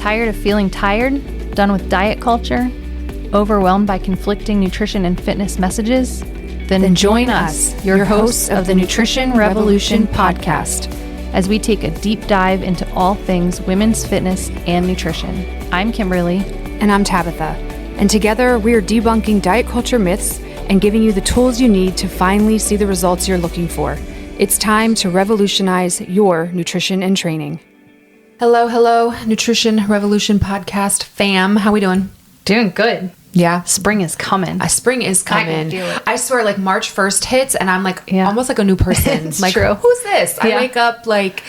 Tired of feeling tired? Done with diet culture? Overwhelmed by conflicting nutrition and fitness messages? Then join us, your hosts of the Nutrition Revolution podcast, as we take a deep dive into all things women's fitness and nutrition. I'm Kimberly. And I'm Tabitha. And together we are debunking diet culture myths and giving you the tools you need to finally see the results you're looking for. It's time to revolutionize your nutrition and training. Hello, Nutrition Revolution podcast fam. How we doing? Doing good. Yeah. Spring is coming. Spring is coming. I can feel it. I swear, like March 1st hits and I'm like almost like a new person. It's like, true. Who's this? I wake up like...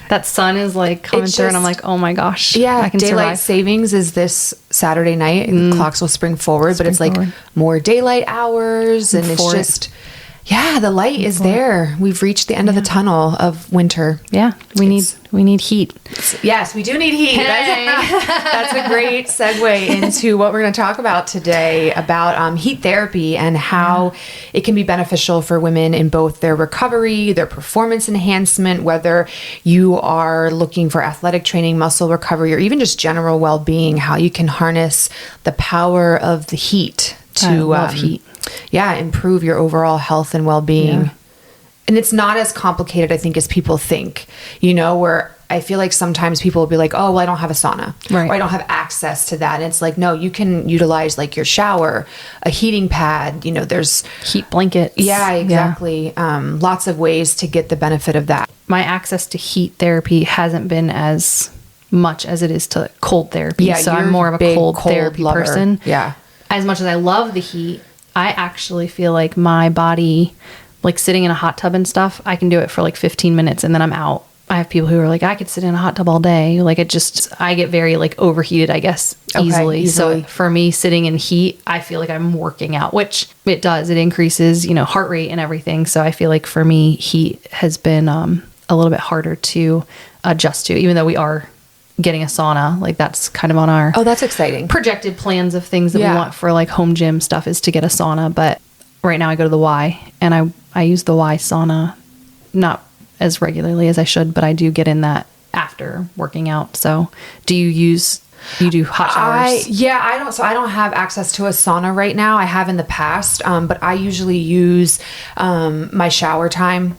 That sun is like coming through and I'm like, oh my gosh. Yeah, I can daylight survive. savings is this Saturday night and the clocks will spring forward, but it's like more daylight hours and it's just... Yeah, the light is there. We've reached the end of the tunnel of winter. Yeah, we need heat. Yes, we do need heat. Hey. That's a great segue into what we're going to talk about today about heat therapy and how it can be beneficial for women in both their recovery, their performance enhancement, whether you are looking for athletic training, muscle recovery, or even just general well-being, how you can harness the power of the heat to love heat. Yeah, improve your overall health and well-being. Yeah. And it's not as complicated, I think, as people think, where I feel like sometimes people will be like, oh, well, I don't have a sauna, right, or I don't have access to that. And it's like, no, you can utilize like your shower, a heating pad, there's heat blankets. Yeah, exactly. Yeah. Lots of ways to get the benefit of that. My access to heat therapy hasn't been as much as it is to cold therapy. Yeah, so I'm more of a cold therapy lover. person. Yeah. As much as I love the heat, I actually feel like my body, like sitting in a hot tub and stuff, I can do it for like 15 minutes and then I'm out. I have people who are like, I could sit in a hot tub all day. Like I get very like overheated, I guess, easily. So for me, sitting in heat, I feel like I'm working out, which it does. It increases, heart rate and everything. So I feel like for me, heat has been a little bit harder to adjust to, even though we are getting a sauna. Like that's kind of on our that's exciting projected plans of things that we want for like home gym stuff is to get a sauna. But right now I go to the Y and I use the Y sauna, not as regularly as I should, but I do get in that after working out. So you do hot showers? I don't have access to a sauna right now. I have in the past, but I usually use my shower time.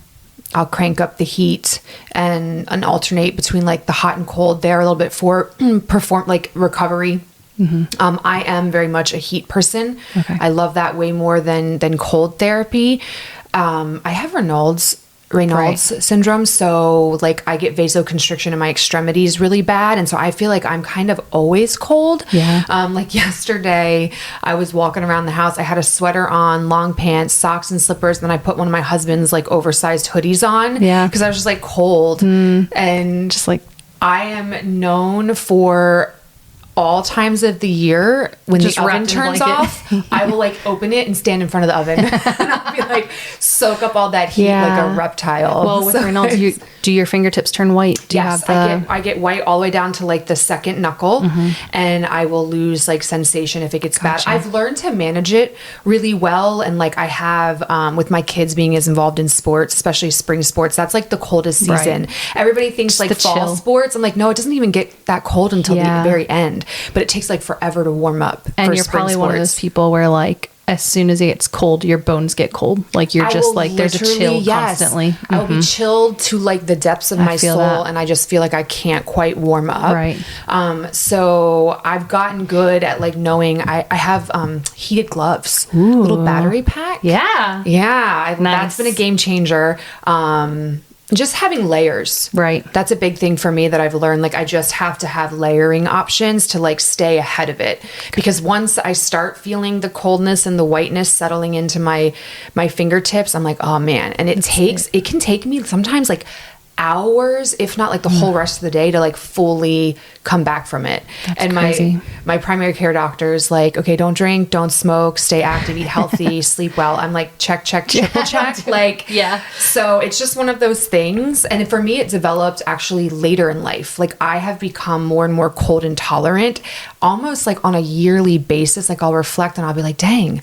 I'll crank up the heat and alternate between like the hot and cold there a little bit for recovery. Mm-hmm. I am very much a heat person. Okay. I love that way more than cold therapy. I have Raynaud's syndrome. So like I get vasoconstriction in my extremities really bad. And so I feel like I'm kind of always cold. Yeah. Like yesterday I was walking around the house. I had a sweater on, long pants, socks and slippers. Then I put one of my husband's like oversized hoodies on. Yeah. Cause I was just like cold. And just like, I am known for all times of the year when just the oven turns off, I will like open it and stand in front of the oven and I'll be like soak up all that heat like a reptile. Well, with Raynaud's, do your fingertips turn white? Yes, I get white all the way down to like the second knuckle, and I will lose like sensation if it gets bad. I've learned to manage it really well, and like I have with my kids being as involved in sports, especially spring sports. That's like the coldest season. Right. Everybody thinks just like fall sports. I'm like, no, it doesn't even get that cold until the very end. But it takes like forever to warm up. And you're probably one of those people where like as soon as it gets cold, your bones get cold. Like you're just like there's a chill constantly. I will be chilled to like the depths of my soul, and I just feel like I can't quite warm up. Right. So I've gotten good at like knowing I have heated gloves, Ooh. Little battery pack. Yeah. Yeah. Nice. That's been a game changer. Just having layers. Right. That's a big thing for me that I've learned. Like I just have to have layering options to like stay ahead of it. Because once I start feeling the coldness and the whiteness settling into my fingertips, I'm like, oh man. And it can take me sometimes like hours, if not like the whole rest of the day to like fully come back from it. That's and crazy. my primary care doctor is like, okay, don't drink, don't smoke, stay active, eat healthy, sleep well. I'm like, check, triple check. Like, yeah. So it's just one of those things. And for me, it developed actually later in life. Like I have become more and more cold intolerant, almost like on a yearly basis. Like I'll reflect and I'll be like, dang,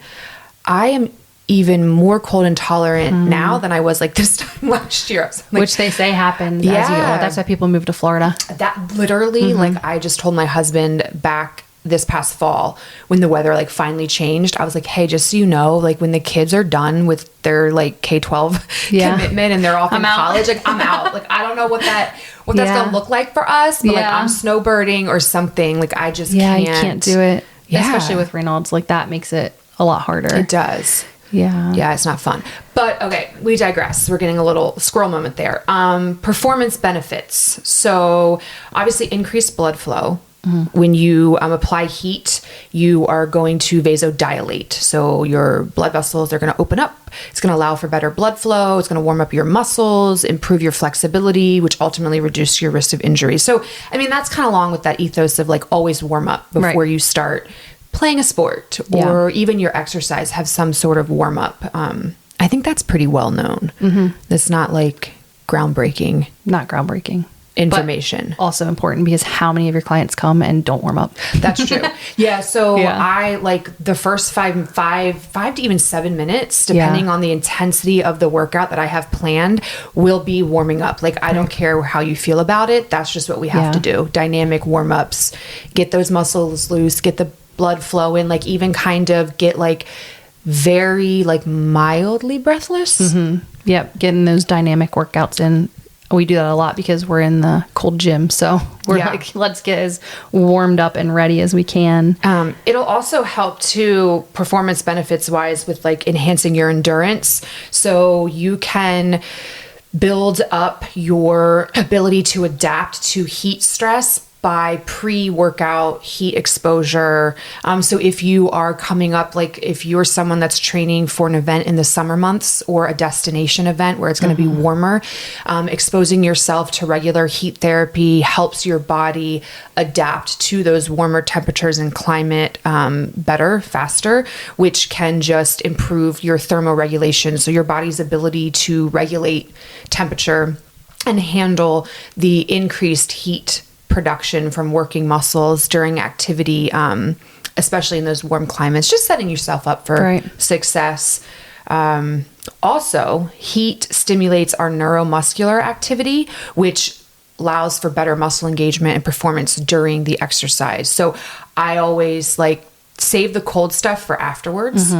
I am even more cold intolerant now than I was like this time last year. Like, which they say happened as you go. That's why people move to Florida. That literally, like, I just told my husband back this past fall when the weather like finally changed, I was like, hey, just so you know, like when the kids are done with their like K-12 commitment and they're off in college, like I'm out. Like I don't know what that's gonna look like for us, but like I'm snowbirding or something. Like I just can't. You can't do it. Especially with Raynaud's, like that makes it a lot harder. It does. Yeah, it's not fun. But okay, we digress. We're getting a little squirrel moment there. Performance benefits. So obviously increased blood flow. When you apply heat, you are going to vasodilate. So your blood vessels are going to open up. It's going to allow for better blood flow. It's going to warm up your muscles, improve your flexibility, which ultimately reduce your risk of injury. So, I mean, that's kind of along with that ethos of like always warm up before you start playing a sport or even your exercise, have some sort of warm up. I think that's pretty well known. That's not like groundbreaking. Not groundbreaking. Information. But also important because how many of your clients come and don't warm up? That's true. So I like the first five to even 7 minutes, depending on the intensity of the workout that I have planned, will be warming up. Like I don't care how you feel about it. That's just what we have to do. Dynamic warm ups, get those muscles loose, get the blood flow in, like even kind of get like very like mildly breathless. Yep. Getting those dynamic workouts in. We do that a lot because we're in the cold gym. So we're like, let's get as warmed up and ready as we can. It'll also help to performance benefits wise with like enhancing your endurance. So you can build up your ability to adapt to heat stress by pre-workout heat exposure. So if you are coming up, like if you're someone that's training for an event in the summer months or a destination event where it's going to be warmer, exposing yourself to regular heat therapy helps your body adapt to those warmer temperatures and climate better, faster, which can just improve your thermoregulation. So your body's ability to regulate temperature and handle the increased heat production from working muscles during activity, especially in those warm climates, just setting yourself up for success. Also, heat stimulates our neuromuscular activity, which allows for better muscle engagement and performance during the exercise. So I always like save the cold stuff for afterwards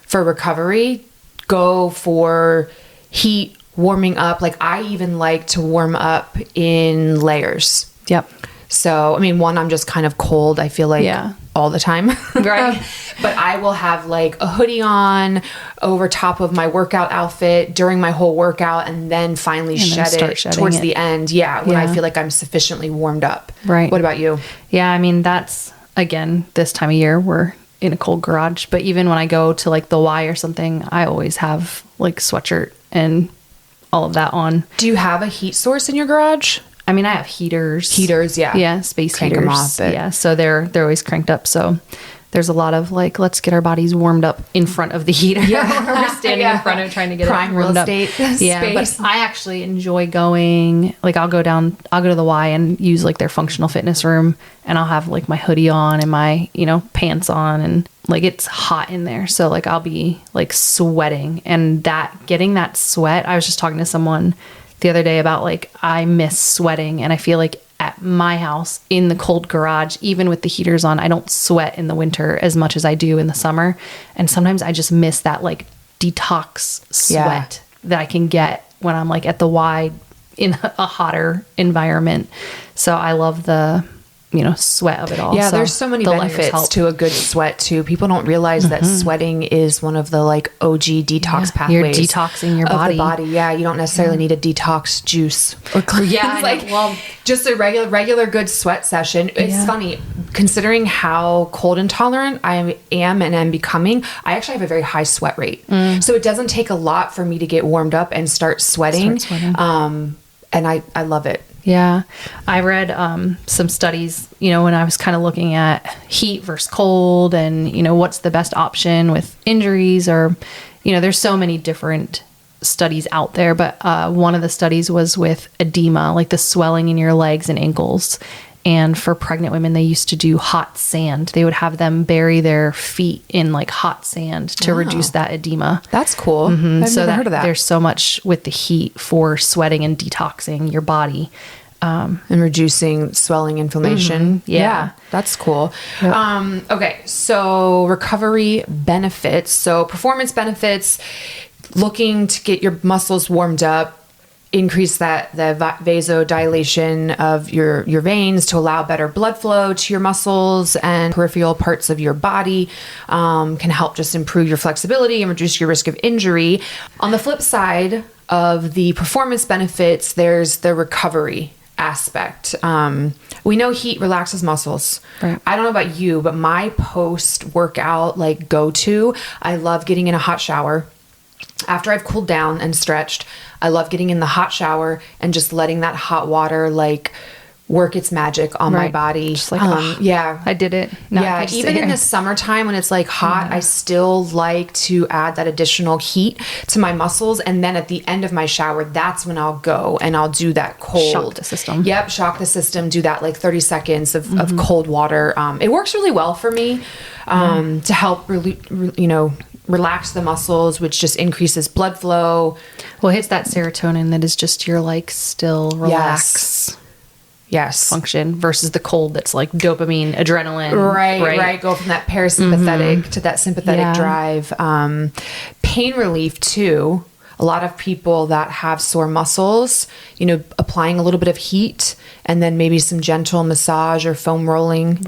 for recovery, go for heat warming up. Like I even like to warm up in layers. Yep. So, I mean, I'm just kind of cold, I feel like all the time. Right. But I will have like a hoodie on over top of my workout outfit during my whole workout and then finally shed it towards the end. When I feel like I'm sufficiently warmed up. Right. What about you? Yeah. I mean, that's, again, this time of year, we're in a cold garage. But even when I go to like the Y or something, I always have like sweatshirt and all of that on. Do you have a heat source in your garage? I mean, I have heaters. Yeah, space Crank heaters. Them off, yeah, so they're always cranked up. So there's a lot of like, let's get our bodies warmed up in front of the heater. We're standing in front of trying to get prime it warmed real up. estate space. But I actually enjoy going. Like, I'll go to the Y and use like their functional fitness room, and I'll have like my hoodie on and my pants on, and like it's hot in there. So like I'll be like sweating, and getting that sweat. I was just talking to someone the other day about like I miss sweating, and I feel like at my house in the cold garage, even with the heaters on, I don't sweat in the winter as much as I do in the summer. And sometimes I just miss that like detox sweat that I can get when I'm like at the Y in a hotter environment. So I love the sweat of it all. Yeah, so there's so many benefits to a good sweat too. People don't realize that sweating is one of the like OG detox pathways. You're detoxing your body. The body. Yeah, you don't necessarily need a detox juice or cleanse. Yeah, like just a regular good sweat session. It's funny considering how cold intolerant I am and am becoming. I actually have a very high sweat rate, so it doesn't take a lot for me to get warmed up and start sweating. And I love it. Yeah. I read some studies, when I was kind of looking at heat versus cold and, what's the best option with injuries or, there's so many different studies out there. But one of the studies was with edema, like the swelling in your legs and ankles. And for pregnant women, they used to do hot sand. They would have them bury their feet in like hot sand to reduce that edema. That's cool. I've never heard of that. There's so much with the heat for sweating and detoxing your body. And reducing swelling, inflammation. Yeah, that's cool. Yep. Okay, so recovery benefits. So performance benefits, looking to get your muscles warmed up, increase the vasodilation of your veins to allow better blood flow to your muscles and peripheral parts of your body, can help just improve your flexibility and reduce your risk of injury. On the flip side of the performance benefits, there's the recovery aspect. We know heat relaxes muscles. Right. I don't know about you, but my post-workout like go-to, I love getting in a hot shower. After I've cooled down and stretched, I love getting in the hot shower and just letting that hot water like work its magic on my body. Just like, I did it. Even in the summertime when it's like hot, I still like to add that additional heat to my muscles. And then at the end of my shower, that's when I'll go and I'll do that cold. Shock the system. Yep, shock the system. Do that like 30 seconds of cold water. It works really well for me to help relax the muscles, which just increases blood flow. Well, it hits that serotonin that is just your like still relax function versus the cold that's like dopamine, adrenaline. Right. Go from that parasympathetic to that sympathetic drive. Pain relief too. A lot of people that have sore muscles, applying a little bit of heat and then maybe some gentle massage or foam rolling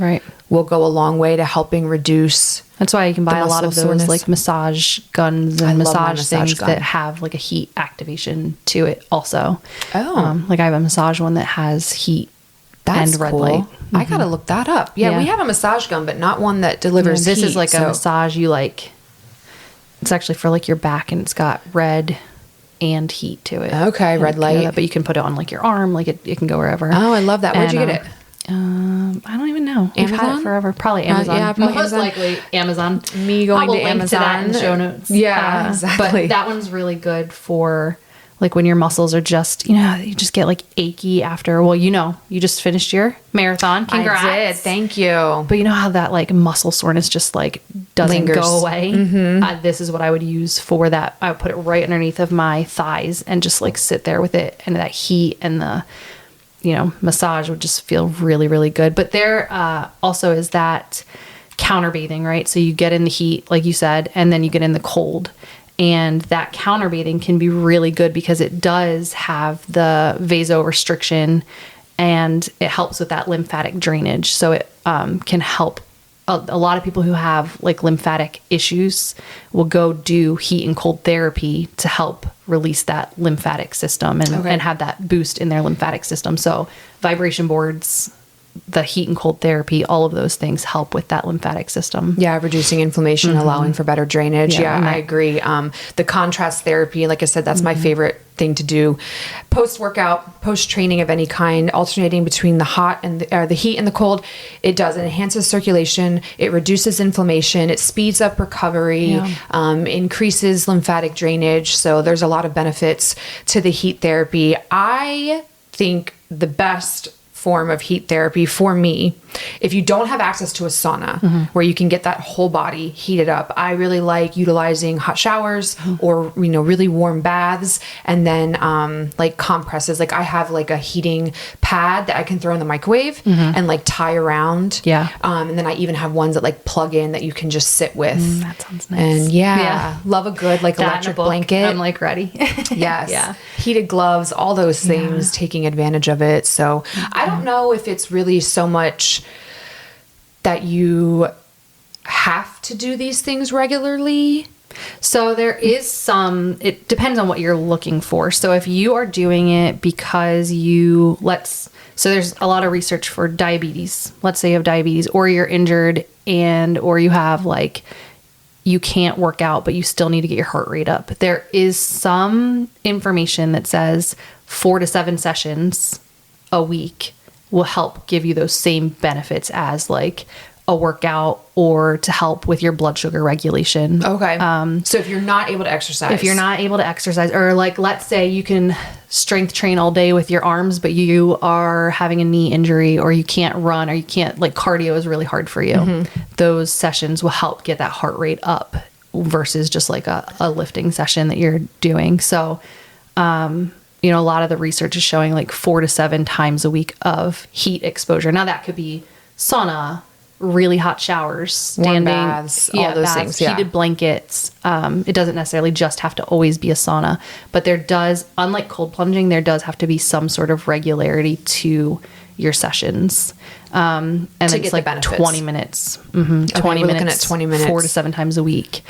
will go a long way to helping reduce. That's why you can buy a lot of those soreness. Like massage guns and massage things that have like a heat activation to it also. Like I have a massage one that has heat and red light. I gotta look that up. Yeah, we have a massage gun, but not one that delivers this heat. Is like a massage you like. It's actually for like your back and it's got red and heat to it. Okay, red light. But you can put it on like your arm, like it can go wherever. Oh, I love that. Where'd you get it? I don't even know. We've had it forever. Probably Amazon. Yeah, probably Most Amazon. likely Amazon. Me going to link Amazon. to that in the show notes. Yeah, exactly. But that one's really good for like when your muscles are just, you just get like achy after. Well, you just finished your marathon. Congrats. I did. Thank you. But you know how that like muscle soreness just like doesn't go away? This is what I would use for that. I would put it right underneath of my thighs and just like sit there with it. And that heat and the, massage would just feel really, really good. But there also is that counterbathing, right? So you get in the heat, like you said, and then you get in the cold. And that counterbathing can be really good because it does have the vasorestriction and it helps with that lymphatic drainage. So it can help. A lot of people who have like lymphatic issues will go do heat and cold therapy to help release that lymphatic system and have that boost in their lymphatic system. So vibration boards, the heat and cold therapy, all of those things help with that lymphatic system. Yeah, reducing inflammation, allowing for better drainage. Yeah, I agree. The contrast therapy, like I said, that's my favorite thing to do. Post-workout, post-training of any kind, alternating between the hot and the heat and the cold. It does. It enhances circulation. It reduces inflammation. It speeds up recovery, increases lymphatic drainage. So there's a lot of benefits to the heat therapy. I think the best form of heat therapy for me, if you don't have access to a sauna where you can get that whole body heated up, I really like utilizing hot showers or really warm baths, and then like compresses. Like I have like a heating pad that I can throw in the microwave and like tie around. And then I even have ones that like plug in that you can just sit with. That sounds nice. And love a good like electric blanket. I'm like ready. Yes. Heated gloves, all those things, taking advantage of it. So I don't know if it's really so much that you have to do these things regularly. So there is it depends on what you're looking for. So if you are doing it because so there's a lot of research for diabetes. Let's say you have diabetes or you're injured or you have like, you can't work out, but you still need to get your heart rate up. There is some information that says 4 to 7 sessions a week will help give you those same benefits as like a workout or to help with your blood sugar regulation. Okay. So if you're not able to exercise, or like, let's say you can strength train all day with your arms, but you are having a knee injury, or you can't run, or you can't, like, cardio is really hard for you. Those sessions will help get that heart rate up versus just like a lifting session that you're doing. So, you know, a lot of the research is showing like 4 to 7 times a week of heat exposure. Now that could be sauna, really hot showers, standing, baths, all those things, heated blankets. It doesn't necessarily just have to always be a sauna, but there does, unlike cold plunging, there does have to be some sort of regularity to your sessions. And it's like 20 minutes, 20 minutes, 4 to 7 times a week.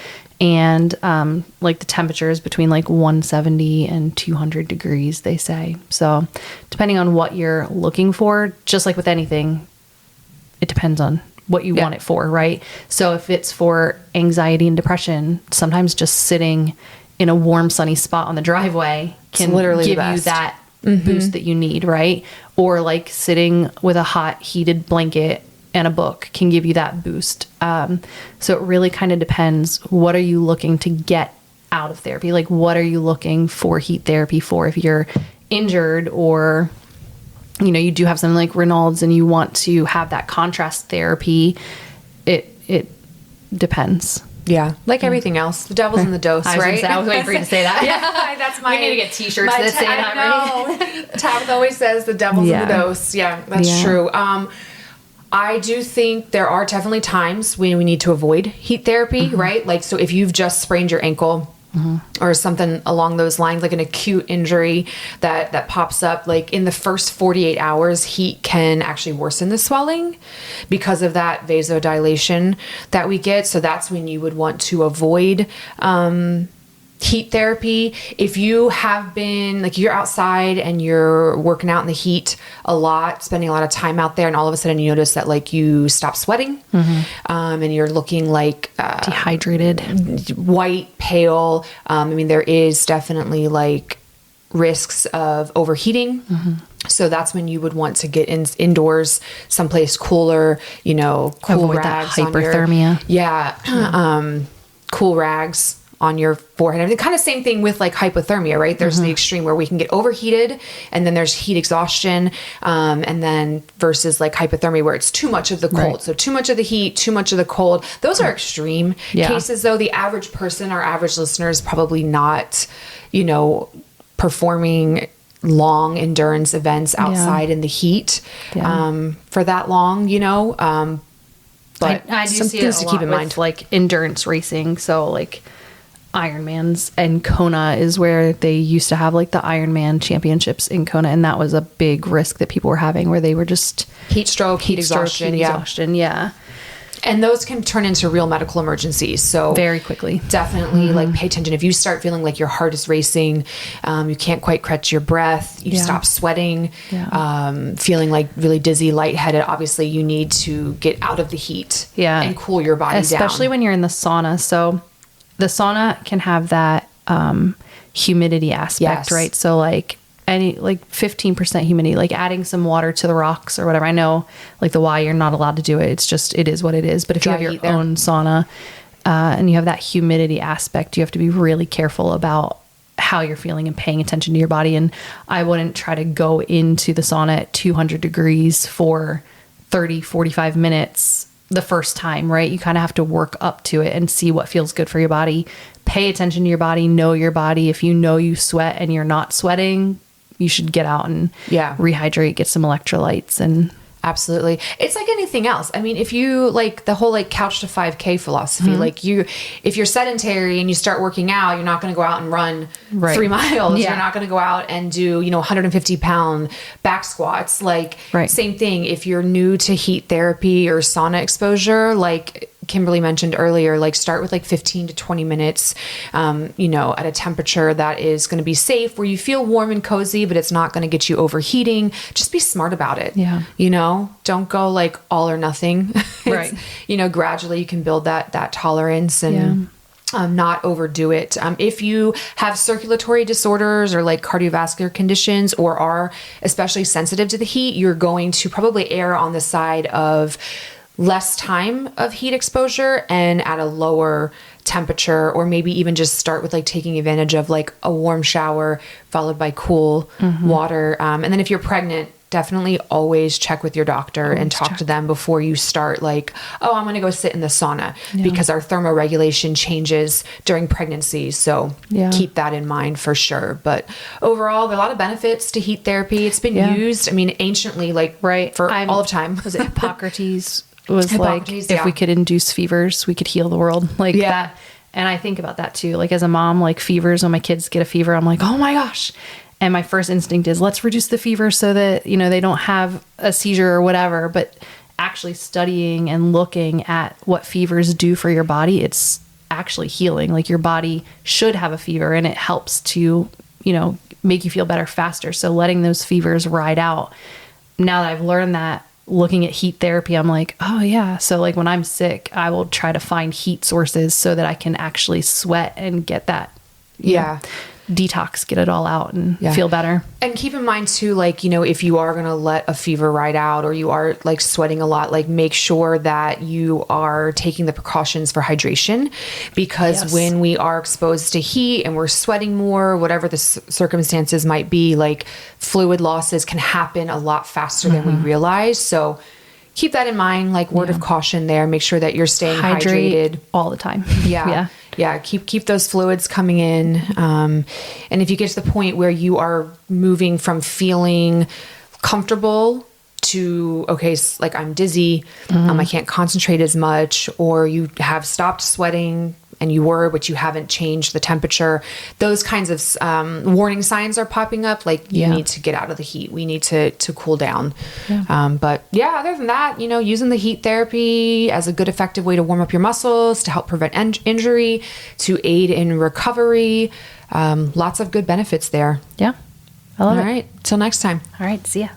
And, like the temperature is between like 170 and 200 degrees, they say. So depending on what you're looking for, just like with anything, it depends on what you want it for, right? So if it's for anxiety and depression, sometimes just sitting in a warm, sunny spot on the driveway can literally give you that boost that you need, right? Or like sitting with a hot heated blanket and a book can give you that boost. So it really kind of depends. What are you looking to get out of therapy? Like, what are you looking for heat therapy for? If you're injured, or you know, you do have something like Raynaud's and you want to have that contrast therapy, it depends. Yeah, like everything else, the devil's in the dose, right? I was waiting for you to say that. Yeah, that's my. We need to get T-shirts that say that, right? Tabitha always says the devil's in the dose. Yeah, that's true. I do think there are definitely times when we need to avoid heat therapy, right? Like, so if you've just sprained your ankle, or something along those lines, like an acute injury that pops up, like in the first 48 hours, heat can actually worsen the swelling because of that vasodilation that we get. So that's when you would want to avoid heat therapy. If you have been, like, you're outside and you're working out in the heat a lot, spending a lot of time out there, and all of a sudden you notice that like you stop sweating, and you're looking like dehydrated, white, pale. I mean, there is definitely like risks of overheating. So that's when you would want to get indoors, someplace cooler, you know, cool avoid rags that hyperthermia. Cool rags on your forehead. And the kind of same thing with like hypothermia, right? There's the extreme where we can get overheated, and then there's heat exhaustion, and then versus like hypothermia where it's too much of the cold. Right. So too much of the heat, too much of the cold. Those are extreme cases, though. The average person, our average listener, is probably not, you know, performing long endurance events outside in the heat for that long, you know. But I do see it a lot with like endurance racing. So like Ironmans, and Kona is where they used to have like the Ironman championships in Kona, and that was a big risk that people were having, where they were just heat stroke, heat exhaustion. And those can turn into real medical emergencies. So very quickly, definitely like pay attention. If you start feeling like your heart is racing, you can't quite catch your breath, you stop sweating, feeling like really dizzy, lightheaded, obviously you need to get out of the heat and cool your body down. Especially when you're in the sauna. So the sauna can have that humidity aspect, right? So like any like 15% humidity, like adding some water to the rocks or whatever. I know like the why you're not allowed to do it. It's just, it is what it is. But if you have your own sauna and you have that humidity aspect, you have to be really careful about how you're feeling and paying attention to your body. And I wouldn't try to go into the sauna at 200 degrees for 30, 45 minutes the first time, right? You kind of have to work up to it and see what feels good for your body. Pay attention to your body, know your body. If you know you sweat and you're not sweating, you should get out and rehydrate, get some electrolytes. And absolutely. It's like anything else. I mean, if you like the whole like couch to 5K philosophy, like if you're sedentary and you start working out, you're not going to go out and run 3 miles. You're not going to go out and do, 150 pound back squats. Like same thing. If you're new to heat therapy or sauna exposure, like Kimberly mentioned earlier, like start with like 15 to 20 minutes, at a temperature that is going to be safe, where you feel warm and cozy, but it's not going to get you overheating. Just be smart about it. Don't go like all or nothing. Right. Gradually you can build that tolerance and not overdo it. If you have circulatory disorders or like cardiovascular conditions, or are especially sensitive to the heat, you're going to probably err on the side of less time of heat exposure and at a lower temperature, or maybe even just start with like taking advantage of like a warm shower followed by cool water. And then if you're pregnant, definitely always check with your doctor and talk to them before you start like, oh, I'm going to go sit in the sauna, because our thermoregulation changes during pregnancy. So keep that in mind for sure. But overall, there are a lot of benefits to heat therapy. It's been used, I mean, anciently, like for all of time. Was it Hippocrates was like, if we could induce fevers, we could heal the world, like that. And I think about that too. Like as a mom, like fevers, when my kids get a fever, I'm like, oh my gosh. And my first instinct is let's reduce the fever so that, you know, they don't have a seizure or whatever. But actually studying and looking at what fevers do for your body, it's actually healing. Like your body should have a fever and it helps to, you know, make you feel better faster. So letting those fevers ride out. Now that I've learned that, looking at heat therapy, I'm like, oh yeah. So like when I'm sick, I will try to find heat sources so that I can actually sweat and get that, you know, detox, get it all out and feel better. And keep in mind too, like, you know, if you are going to let a fever ride out or you are like sweating a lot, like make sure that you are taking the precautions for hydration, because when we are exposed to heat and we're sweating more, whatever the circumstances might be, like fluid losses can happen a lot faster than we realize. So keep that in mind, like word of caution there. Make sure that you're staying hydrated all the time. Keep those fluids coming in. And if you get to the point where you are moving from feeling comfortable to, okay, like I'm dizzy, I can't concentrate as much, or you have stopped sweating and you were, but you haven't changed the temperature, those kinds of warning signs are popping up. Like you need to get out of the heat. We need to cool down. But other than that, you know, using the heat therapy as a good, effective way to warm up your muscles, to help prevent injury, to aid in recovery. Lots of good benefits there. Yeah. I love it. All right. Till next time. All right. See ya.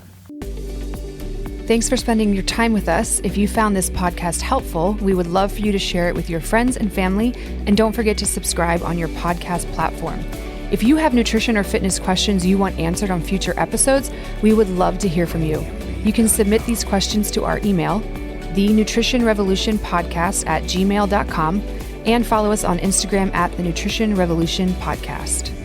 Thanks for spending your time with us. If you found this podcast helpful, we would love for you to share it with your friends and family. And don't forget to subscribe on your podcast platform. If you have nutrition or fitness questions you want answered on future episodes, we would love to hear from you. You can submit these questions to our email, thenutritionrevolutionpodcast@gmail.com, and follow us on Instagram @thenutritionrevolutionpodcast.